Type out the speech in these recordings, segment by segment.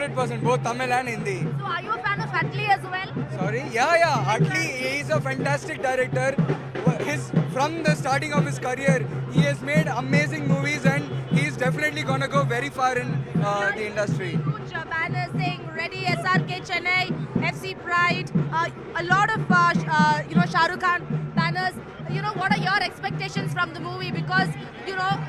100%, both Tamil and Hindi. So are you a fan of Atlee as well? Sorry? Yeah. Atlee, he is a fantastic director. From the starting of his career, he has made amazing movies and he is definitely gonna go very far in the industry. Huge banners saying ready SRK Chennai, FC Pride, a lot of Shah Rukh Khan banners. What are your expectations from the movie? Because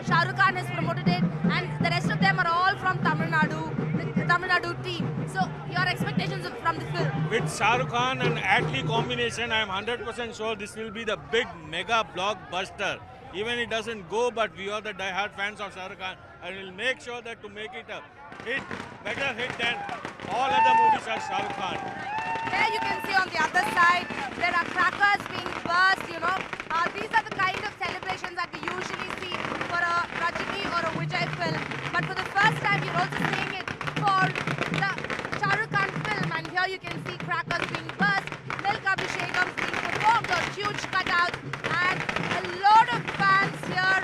Shah Rukh Khan has promoted it and the rest of them are all from Tamil Nadu, the Tamil Nadu team. So your expectations from the film? With Shah Rukh Khan and Atlee combination, I am 100% sure this will be the big mega blockbuster. Even it doesn't go, but we are the die-hard fans of Shah Rukh Khan, and we'll make sure that to make it a hit, better hit than all other movies of Shah Rukh Khan. There you can see on the other side, there are crackers being burst, these are the kind of celebrations that we usually see for a Rajini or a Vijay film. But for the first time, we're also seeing it for the Shah Rukh Khan film. And here you can see crackers being burst, milk abhishekams being performed on huge cutouts. And a lot of fans here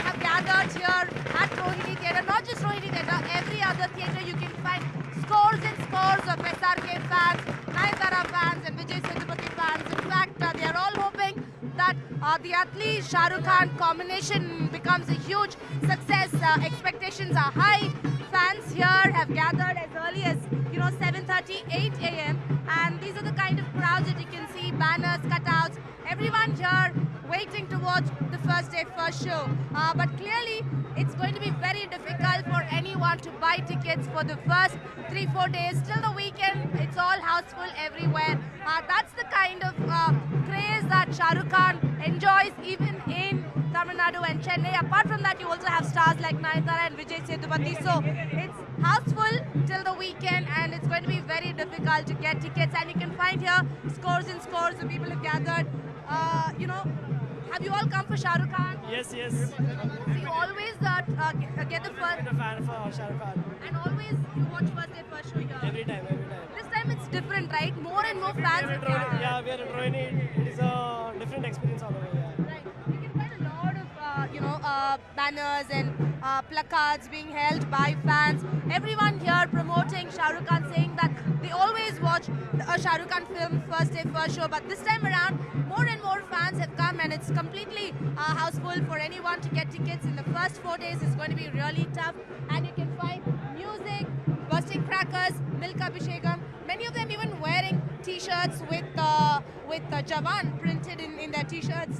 have gathered here at Rohini Theatre. Not just Rohini Theatre, every other theatre you can find scores and scores of SRK fans, Nayanthara fans and Vijay Sethupathi fans. In fact, they are all hoping that the Atlee Shah Rukh Khan combination becomes a huge success. Expectations are high. Fans here have gathered as early as 7:30, 8 a.m. and these are the kind of crowds that you can see, banners, cutouts, everyone here waiting to watch the first day first show. But clearly it's going to be very difficult for anyone to buy tickets for the first 3-4 days till the weekend. It's all houseful everywhere. That's the kind of craze that Shah Rukh Khan enjoys even in Tamil Nadu and Chennai. Apart from that, you also have stars like Nayanthara and Vijay Sethupathi. So it's houseful till the weekend and it's going to be very difficult to get tickets. And you can find here scores and scores of people have gathered. Have you all come for Shah Rukh Khan? Yes. So you always get the first... I'm a fan for Shah Rukh Khan. And always you watch first day first show here? Every time. This time it's different, right? More and more fans have gathered. Yeah, we are at Rohini. It is a different experience all the way. Yeah. Right. You can find a lot of, banners and placards being held by fans. Everyone here promoting Shah Rukh Khan, saying that they always watch a Shah Rukh Khan film first day, first show. But this time around, more and more fans have come and it's completely houseful for anyone to get tickets. In the first 4 days, it's going to be really tough. And you can find music, bursting crackers, milk abhishekam. Many of them even wearing T-shirts with Jawan printed in their T-shirts.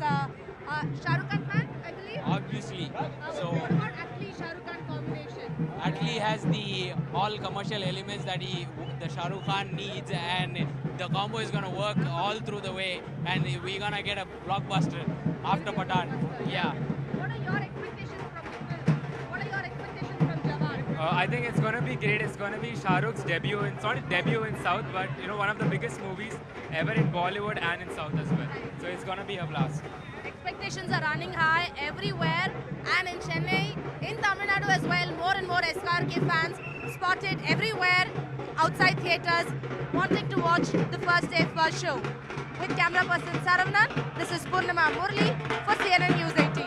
Shah Rukh Khan fan, I believe? Obviously. So what about Atlee Shah Rukh Khan combination? Atlee has the all commercial elements that the Shah Rukh Khan needs, and the combo is gonna work all through the way, and we're gonna get a blockbuster after Pathan. Yeah. What are your expectations from the film? What are your expectations from Jawan? I think it's going to be great. It's going to be Shah Rukh's debut. It's not his debut in South, but one of the biggest movies ever in Bollywood and in South as well. So it's going to be a blast. Expectations are running high everywhere, and in Chennai, in Tamil Nadu as well, more and more SRK fans spotted everywhere outside theatres wanting to watch the first day first show. With camera person Saravanan, this is Purnima Murli for CNN News 18.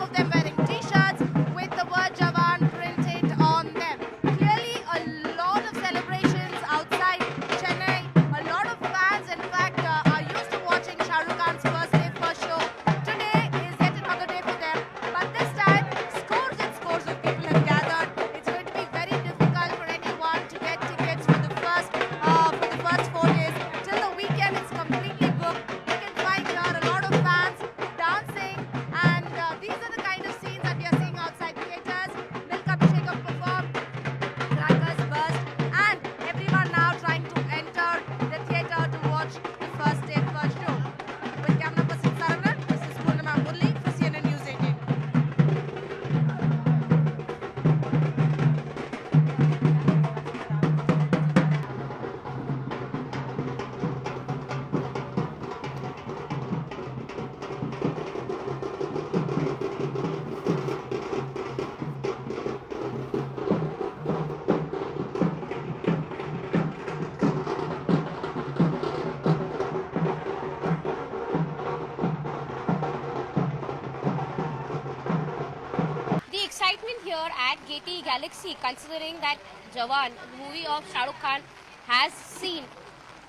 some of them wearing t-shirts with the word Jawan printed on them. Clearly a lot of celebrations outside Chennai. A lot of fans, in fact, are used to watching Shah Rukh Khan's first day first show. Today is yet another day for them, but this time scores and scores of people have gathered. It's going to be very difficult for anyone to get tickets for the first 4 days. Till the weekend, it's completely booked. You can find here a lot of fans dancing, and these are the kind of scenes that we are seeing outside theatres. Milk Abhishekam performed, crackers burst, and everyone now trying to enter the theatre to watch the first day first show. With camera person Saravanan, this is Purnima Murli for CNN News 18. The excitement here at Gaiety Galaxy, considering that Jawan, the movie of Shah Rukh Khan, has seen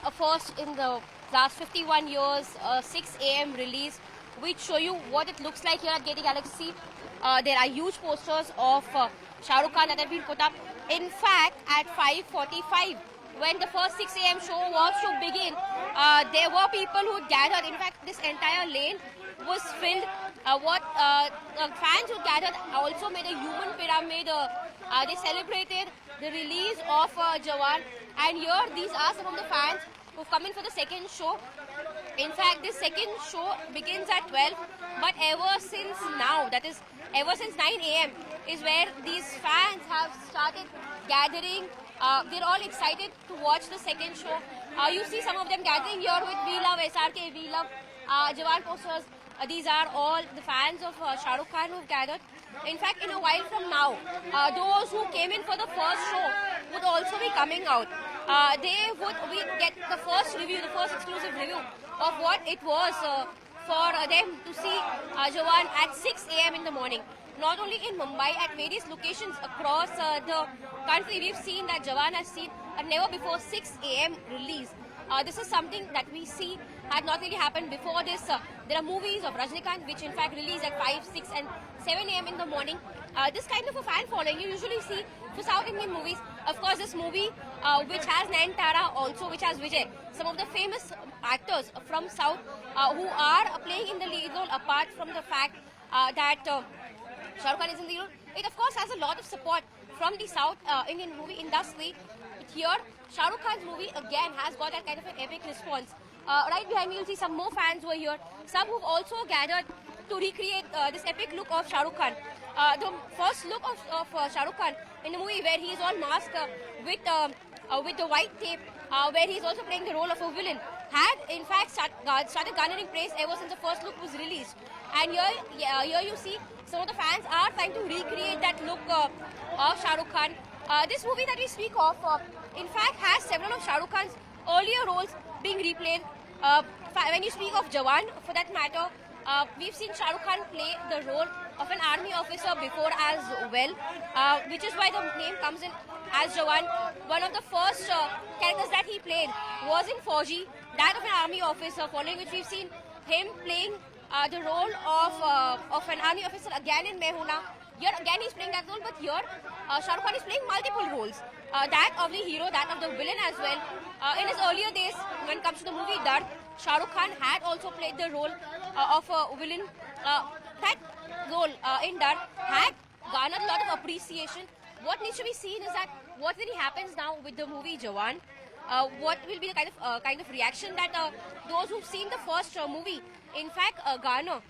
a first in the last 51 years, 6 a.m. release, which show you what it looks like here at Gaiety Galaxy. There are huge posters of Shah Rukh Khan that have been put up. In fact, at 5:45, when the first 6 a.m. show was to begin, there were people who gathered. In fact, this entire lane was filled. Fans who gathered also made a human pyramid. They celebrated the release of Jawan. And here, these are some of the fans who've come in for the second show. In fact, this second show begins at 12, but ever since now, that is, ever since 9 a.m. is where these fans have started gathering. They're all excited to watch the second show. You see some of them gathering here with "We Love SRK," "We Love Jawan" posters. These are all the fans of Shah Rukh Khan who've gathered. In fact, in a while from now, those who came in for the first show would also be coming out. We get the first review, the first exclusive review of what it was for them to see Jawan at 6 a.m. in the morning. Not only in Mumbai, at various locations across the country, we've seen that Jawan has seen a never before 6 a.m. release. This is something that we see had not really happened before this. There are movies of Rajinikanth which in fact release at 5, 6 and 7 a.m. in the morning. This kind of a fan following you usually see for South Indian movies. Of course, this movie which has Nayanthara, also which has Vijay, some of the famous actors from South who are playing in the lead role, apart from the fact that Shah Rukh Khan is in the role. It of course has a lot of support from the South Indian movie industry. But here, Shah Rukh Khan's movie again has got that kind of an epic response. Right behind me, you'll see some more fans who are here. Some who've also gathered to recreate this epic look of Shah Rukh Khan. The first look of Shah Rukh Khan in the movie, where he is all masked with the white tape, where he's also playing the role of a villain, had in fact started garnering praise ever since the first look was released. And here you see some of the fans are trying to recreate that look of Shah Rukh Khan. This movie that we speak of, in fact, has several of Shah Rukh Khan's earlier roles being replayed. When you speak of Jawan, for that matter, we've seen Shah Rukh Khan play the role of an army officer before as well, which is why the name comes in as Jawan. One of the first characters that he played was in Fauji, that of an army officer, following which we've seen him playing the role of an army officer again in Mehuna. Here again he's playing that role, but here Shah Rukh Khan is playing multiple roles. That of the hero, that of the villain as well. In his earlier days, when it comes to the movie Dhols, Shah Rukh Khan had also played the role of a villain. That role in Dhols had garnered a lot of appreciation. What needs to be seen is that what really happens now with the movie Jawan. What will be the kind of reaction that those who've seen the first movie, in fact, garner.